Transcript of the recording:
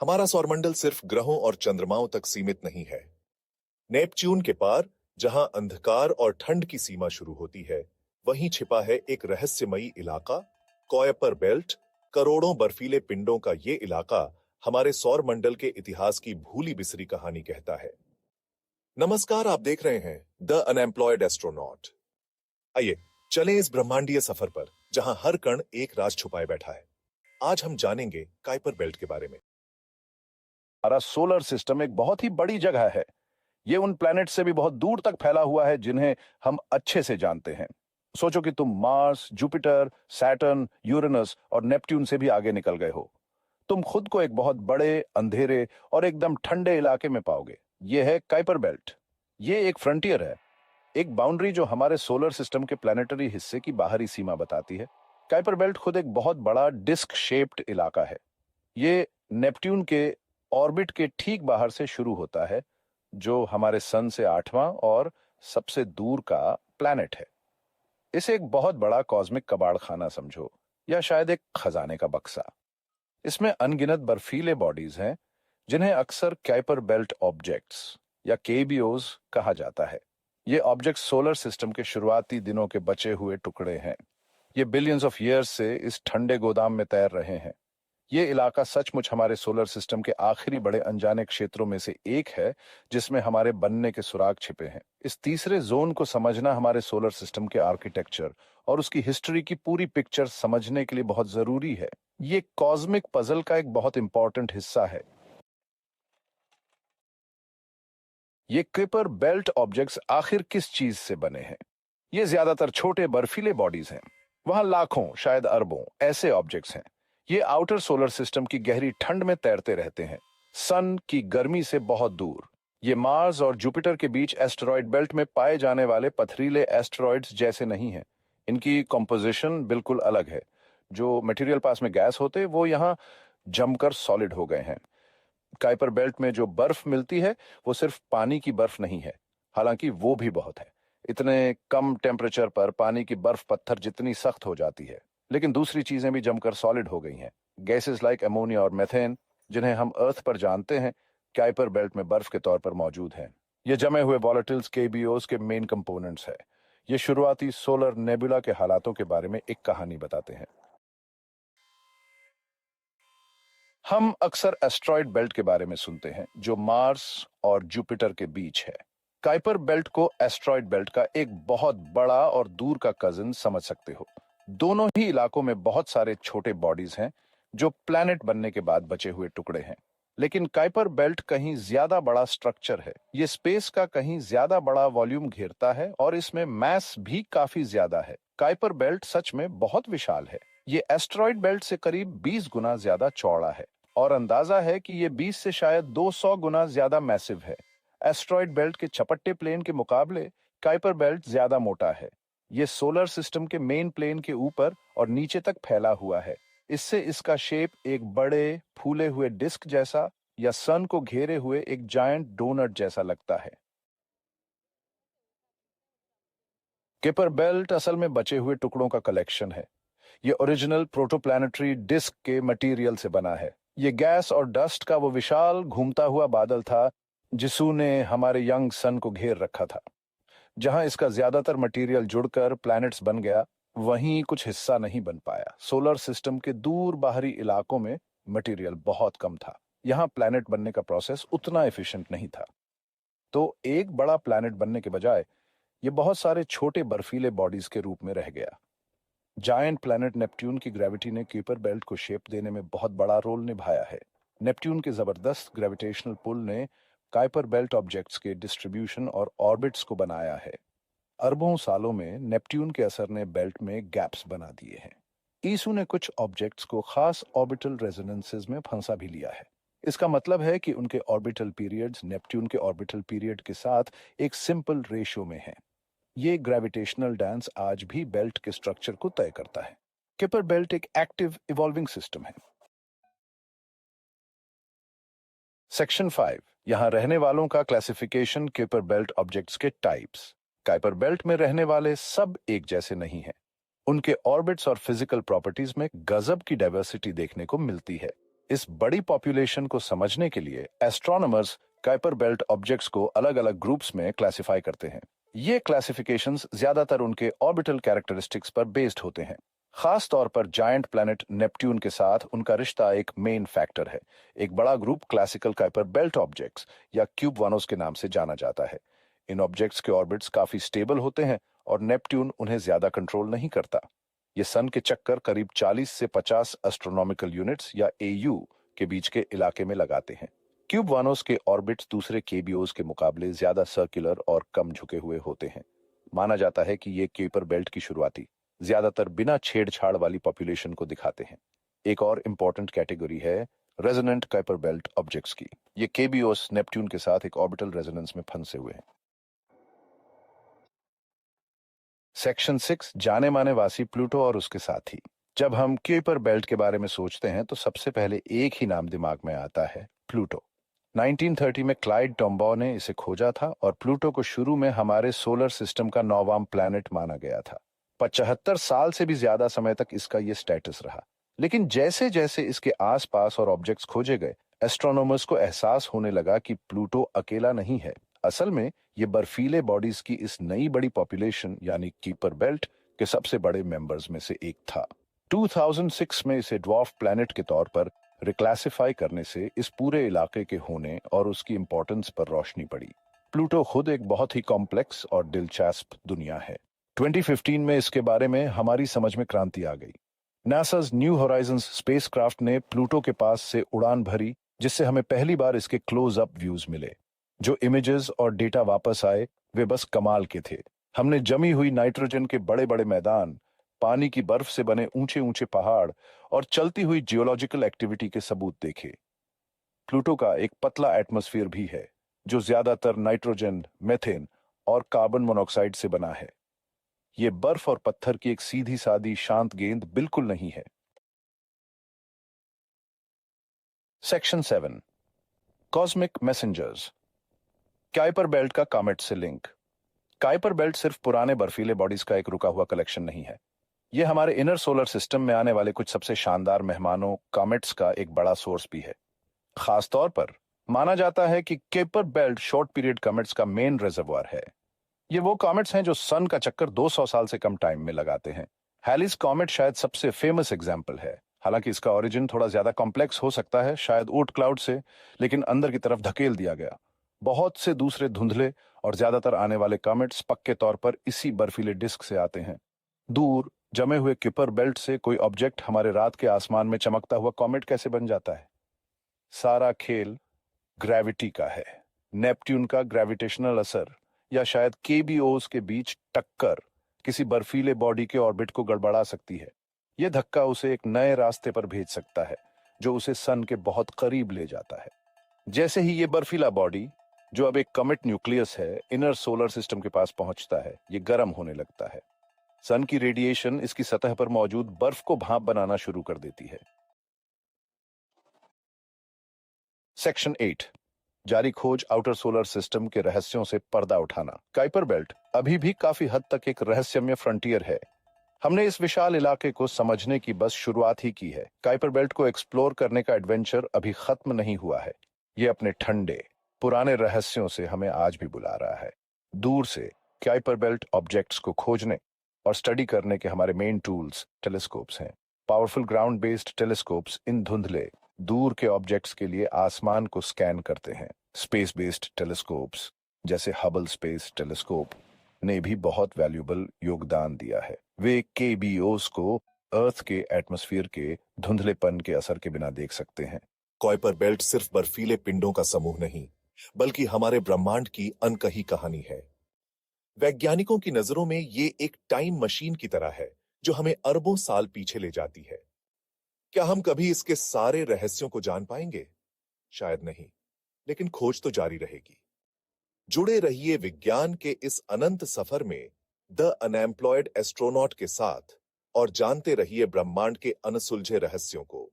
हमारा सौरमंडल सिर्फ ग्रहों और चंद्रमाओं तक सीमित नहीं है। नेपच्यून के पार, जहां अंधकार और ठंड की सीमा शुरू होती है, वहीं छिपा है एक रहस्यमयी इलाका, कॉयपर बेल्ट। करोड़ों बर्फीले पिंडों का ये इलाका हमारे सौरमंडल के इतिहास की भूली बिसरी कहानी कहता है। नमस्कार, आप देख रहे हैं द अनएम्प्लॉयड एस्ट्रोनॉट। आइए चलें इस ब्रह्मांडीय सफर पर, जहां हर कण एक राज छुपाए बैठा है। आज हम जानेंगे काइपर बेल्ट के बारे में। हमारा सोलर सिस्टम एक बहुत ही बड़ी जगह है। ये उन प्लैनेट से भी बहुत दूर तक फैला हुआ है जिन्हें हम अच्छे से जानते हैं। सोचो कि तुम मार्स, जुपिटर, सैटर्न, यूरेनस और नेपट्यून से भी आगे निकल गए हो। तुम खुद को एक बहुत बड़े, अंधेरे और एकदम ठंडे इलाके में पाओगे। ये है काइपर बेल्ट। ये एक फ्रंटियर है, एक बाउंड्री जो हमारे सोलर सिस्टम के प्लैनेटरी हिस्से की बाहरी सीमा बताती है। काइपर बेल्ट खुद एक बहुत बड़ा डिस्क शेप्ड इलाका है। ये नेपट्यून के ऑर्बिट के ठीक बाहर से शुरू होता है, जो हमारे सन से 8वां और सबसे दूर का प्लैनेट है। इसे एक बहुत बड़ा कॉस्मिक कबाड़ खाना समझो, या शायद एक खजाने का बक्सा। इसमें अनगिनत बर्फीले बॉडीज हैं, जिन्हें अक्सर काइपर बेल्ट ऑब्जेक्ट्स या केबीओज कहा जाता है। ये ऑब्जेक्ट्स सोलर सिस्टम के शुरुआती दिनों के बचे हुए टुकड़े हैं। ये बिलियंस ऑफ ईयर्स से इस ठंडे गोदाम में तैर रहे हैं। ये इलाका सचमुच हमारे सोलर सिस्टम के आखिरी बड़े अनजाने क्षेत्रों में से एक है, जिसमें हमारे बनने के सुराग छिपे हैं। इस तीसरे जोन को समझना हमारे सोलर सिस्टम के आर्किटेक्चर और उसकी हिस्ट्री की पूरी पिक्चर समझने के लिए बहुत जरूरी है। ये कॉस्मिक पजल का एक बहुत इंपॉर्टेंट हिस्सा है। ये कुइपर बेल्ट ऑब्जेक्ट्स आखिर किस चीज से बने हैं? ये ज्यादातर छोटे बर्फीले बॉडीज हैं। वहां लाखों, शायद अरबों ऐसे ऑब्जेक्ट्स हैं। ये आउटर सोलर सिस्टम की गहरी ठंड में तैरते रहते हैं, सन की गर्मी से बहुत दूर। ये मार्स और जुपिटर के बीच एस्टेरॉयड बेल्ट में पाए जाने वाले पथरीले एस्टेरॉयड्स जैसे नहीं हैं। इनकी कॉम्पोजिशन बिल्कुल अलग है। जो मटेरियल पास में गैस होते, वो यहाँ जमकर सॉलिड हो गए हैं। काइपर बेल्ट में जो बर्फ मिलती है, वो सिर्फ पानी की बर्फ नहीं है, हालांकि वो भी बहुत है। इतने कम टेम्परेचर पर पानी की बर्फ पत्थर जितनी सख्त हो जाती है। लेकिन दूसरी चीजें भी जमकर सॉलिड हो गई हैं। गैसेस लाइक अमोनिया और मेथेन, जिन्हें हम अर्थ पर जानते हैं, काइपर बेल्ट में बर्फ के तौर पर मौजूद हैं। ये जमे हुए वॉलेटिल्स केबीओस के मेन कंपोनेंट्स हैं। ये शुरुआती सोलर नेबुला के हालातों के बारे में एक कहानी बताते हैं। हम अक्सर एस्ट्रॉयड बेल्ट के बारे में सुनते हैं, जो मार्स और जुपिटर के बीच है। काइपर बेल्ट को एस्ट्रॉयड बेल्ट का एक बहुत बड़ा और दूर का कजिन समझ सकते हो। दोनों ही इलाकों में बहुत सारे छोटे बॉडीज हैं, जो प्लैनेट बनने के बाद बचे हुए टुकड़े हैं। लेकिन काइपर बेल्ट कहीं ज्यादा बड़ा स्ट्रक्चर है। ये स्पेस का कहीं ज्यादा बड़ा वॉल्यूम घेरता है और इसमें मैस भी काफी ज्यादा है। काइपर बेल्ट सच में बहुत विशाल है। ये एस्ट्रॉयड बेल्ट से करीब 20 गुना ज्यादा चौड़ा है, और अंदाजा है कि ये 20 से शायद 200 गुना ज्यादा मैसिव है। एस्ट्रॉयड बेल्ट के चपट्टे प्लेन के मुकाबले काइपर बेल्ट ज्यादा मोटा है। ये सोलर सिस्टम के मेन प्लेन के ऊपर और नीचे तक फैला हुआ है। इससे इसका शेप एक बड़े फूले हुए डिस्क जैसा या सन को घेरे हुए एक जायंट डोनट जैसा लगता है। काइपर बेल्ट असल में बचे हुए टुकड़ों का कलेक्शन है। ये ओरिजिनल प्रोटोप्लैनेटरी डिस्क के मटेरियल से बना है। ये गैस और डस्ट का वो विशाल घूमता हुआ बादल था, जिसने हमारे यंग सन को घेर रखा था। जहां इसका ज्यादातर मटेरियल जुड़कर प्लैनेट्स बन गया, वहीं कुछ हिस्सा नहीं बन पाया। सोलर सिस्टम के दूर बाहरी इलाकों में मटेरियल बहुत कम था। यहाँ प्लैनेट बनने का प्रोसेस उतना एफिशिएंट नहीं था। तो एक बड़ा प्लैनेट बनने के बजाय ये बहुत सारे छोटे बर्फीले बॉडीज के रूप में रह गया। जायंट प्लैनेट नेपट्यून की ग्रेविटी ने कुइपर बेल्ट को शेप देने में बहुत बड़ा रोल निभाया है। नेपट्यून के जबरदस्त ग्रेविटेशनल पुल ने काइपर बेल्ट ऑब्जेक्ट्स के डिस्ट्रीब्यूशन और ऑर्बिट्स को बनाया है। अरबों सालों में नेपट्यून के असर ने बेल्ट में गैप्स बना दिए हैं। ईसू ने कुछ ऑब्जेक्ट्स को खास ऑर्बिटल रेजोनेंसेस में फंसा भी लिया है। इसका मतलब है कि उनके ऑर्बिटल पीरियड्स नेपट्यून के ऑर्बिटल पीरियड के साथ एक सिंपल रेशियो में हैं। ये ग्रेविटेशनल डांस आज भी बेल्ट के स्ट्रक्चर को तय करता है। कुइपर बेल्ट एक एक्टिव इवॉल्विंग सिस्टम है। सेक्शन 5, यहां रहने वालों का क्लासिफिकेशन कुइपर बेल्ट ऑब्जेक्ट्स के टाइप्स। कुइपर बेल्ट में रहने वाले सब एक जैसे नहीं हैं। उनके ऑर्बिट्स और फिजिकल प्रॉपर्टीज में गजब की डाइवर्सिटी देखने को मिलती है। इस बड़ी पॉपुलेशन को समझने के लिए एस्ट्रोनॉमर्स काइपर बेल्ट ऑब्जेक्ट्स को अलग अलग ग्रुप्स में क्लासिफाई करते हैं। ये क्लासिफिकेशंस ज्यादातर उनके ऑर्बिटल कैरेक्टरिस्टिक्स पर बेस्ड होते हैं। खास तौर पर जायंट प्लैनेट नेपट्यून के साथ उनका रिश्ता एक मेन फैक्टर है। एक बड़ा group classical Kuiper belt objects या क्यूब वानोस के नाम से जाना जाता है। इन ऑब्जेक्ट्स के ऑर्बिट्स काफी स्टेबल होते हैं और नेपट्यून उन्हें ज्यादा कंट्रोल नहीं करता। ये सन के चक्कर करीब 40 से 50 एस्ट्रोनॉमिकल यूनिट्स या एयू के बीच के इलाके में लगाते हैं। क्यूब वानोस के ऑर्बिट्स दूसरे केबीओस के मुकाबले ज्यादा सर्कुलर और कम झुके हुए होते हैं। माना जाता है कि ये केपर बेल्ट की शुरुआती ज्यादातर बिना छेड़छाड़ वाली पॉपुलेशन को दिखाते हैं। एक और इंपॉर्टेंट कैटेगरी है रेजोनेंट काइपर बेल्ट ऑब्जेक्ट्स की। ये केबीओस नेपट्यून के साथ एक ऑर्बिटल रेजोनेंस में फंसे हुए हैं। सेक्शन 6 जाने माने वासी प्लूटो और उसके साथी। जब हम क्यूपर बेल्ट के बारे में सोचते हैं तो सबसे पहले एक ही नाम दिमाग में आता है, प्लूटो। 1930 में क्लाइड टॉम्बाउ ने इसे खोजा था और प्लूटो को शुरू में हमारे सोलर सिस्टम का 9वां प्लैनेट माना गया था। 75 साल से भी ज्यादा समय तक इसका ये स्टेटस रहा। लेकिन जैसे जैसे इसके आसपास और ऑब्जेक्ट्स खोजे गए, एस्ट्रोनॉमर्स को एहसास होने लगा कि प्लूटो अकेला नहीं है। असल में ये बर्फीले बॉडीज की इस नई बड़ी पॉपुलेशन यानी कीपर बेल्ट के सबसे बड़े मेंबर्स में से एक था। 2006 में इसे ड्वार्फ प्लैनेट के तौर पर रिक्लासिफाई करने से इस पूरे इलाके के होने और उसकी इंपॉर्टेंस पर रोशनी पड़ी। प्लूटो खुद एक बहुत ही कॉम्प्लेक्स और दिलचस्प दुनिया है। 2015 में इसके बारे में हमारी समझ में क्रांति आ गई। नासा's न्यू होराइजन्स स्पेसक्राफ्ट ने प्लूटो के पास से उड़ान भरी, जिससे हमें पहली बार इसके क्लोज अप व्यूज मिले। जो इमेजेस और डेटा वापस आए वे बस कमाल के थे। हमने जमी हुई नाइट्रोजन के बड़े बड़े मैदान, पानी की बर्फ से बने ऊंचे ऊंचे पहाड़ और चलती हुई जियोलॉजिकल एक्टिविटी के सबूत देखे। प्लूटो का एक पतला एटमॉस्फेयर भी है जो ज्यादातर नाइट्रोजन, मीथेन और कार्बन मोनोऑक्साइड से बना है। यह बर्फ और पत्थर की एक सीधी सादी शांत गेंद बिल्कुल नहीं है। Section 7 cosmic messengers. Kuiper belt का कॉमेट से लिंक। काइपर बेल्ट सिर्फ पुराने बर्फीले बॉडीज का एक रुका हुआ कलेक्शन नहीं है। यह हमारे इनर सोलर सिस्टम में आने वाले कुछ सबसे शानदार मेहमानों कॉमेट्स का एक बड़ा सोर्स भी है। खास तौर पर माना जाता है कि Kuiper belt short period comets का मेन रिजर्वोयर है। ये वो कॉमेट्स हैं जो सन का चक्कर 200 साल से कम टाइम में लगाते हैं। हैलिस कॉमेट शायद सबसे फेमस एग्जाम्पल है। हालांकि इसका ओरिजिन थोड़ा ज्यादा कॉम्प्लेक्स हो सकता है, शायद ऊट क्लाउड से, लेकिन अंदर की तरफ धकेल दिया गया। बहुत से दूसरे धुंधले और ज्यादातर आने वाले कॉमेट्स पक्के तौर पर इसी बर्फीले डिस्क से आते हैं। दूर जमे हुए कुइपर बेल्ट से कोई ऑब्जेक्ट हमारे रात के आसमान में चमकता हुआ कॉमेट कैसे बन जाता है? सारा खेल ग्रेविटी का है। नेपट्यून का ग्रेविटेशनल असर या शायद केबीओस के बीच टक्कर किसी बर्फीले बॉडी के ऑर्बिट को गड़बड़ा सकती है। यह धक्का उसे एक नए रास्ते पर भेज सकता है जो उसे सन के बहुत करीब ले जाता है। जैसे ही यह बर्फीला बॉडी, जो अब एक कॉमेट न्यूक्लियस है, इनर सोलर सिस्टम के पास पहुंचता है, यह गर्म होने लगता है। सन की रेडिएशन इसकी सतह पर मौजूद बर्फ को भाप बनाना शुरू कर देती है। सेक्शन 8 जारी खोज आउटर सोलर सिस्टम के रहस्यों से पर्दा उठाना। काइपर बेल्ट अभी भी काफी हद तक एक रहस्यमय फ्रंटियर है। हमने इस विशाल इलाके को समझने की बस शुरुआत ही की है। काइपर बेल्ट को एक्सप्लोर करने का एडवेंचर अभी खत्म नहीं हुआ है। यह अपने ठंडे पुराने रहस्यों से हमें आज भी बुला रहा है। दूर से काइपर बेल्ट ऑब्जेक्ट्स को खोजने और स्टडी करने के हमारे मेन टूल्स टेलीस्कोप्स हैं। पावरफुल ग्राउंड बेस्ड टेलीस्कोप्स इन धुंधले दूर के ऑब्जेक्ट्स के लिए आसमान को स्कैन करते हैं। स्पेस बेस्ड टेलीस्कोप्स जैसे हबल स्पेस टेलीस्कोप ने भी बहुत वैल्यूएबल योगदान दिया है। वे केबीओस को अर्थ के एटमॉस्फेयर के धुंधलेपन के असर के बिना देख सकते हैं। कुइपर बेल्ट सिर्फ बर्फीले पिंडों का समूह नहीं, बल्कि हमारे ब्रह्मांड की अनकही कहानी है। वैज्ञानिकों की नजरों में ये एक टाइम मशीन की तरह है जो हमें अरबों साल पीछे ले जाती है। क्या हम कभी इसके सारे रहस्यों को जान पाएंगे? शायद नहीं, लेकिन खोज तो जारी रहेगी। जुड़े रहिए विज्ञान के इस अनंत सफर में द अनएम्प्लॉयड एस्ट्रोनॉट के साथ और जानते रहिए ब्रह्मांड के अनसुलझे रहस्यों को।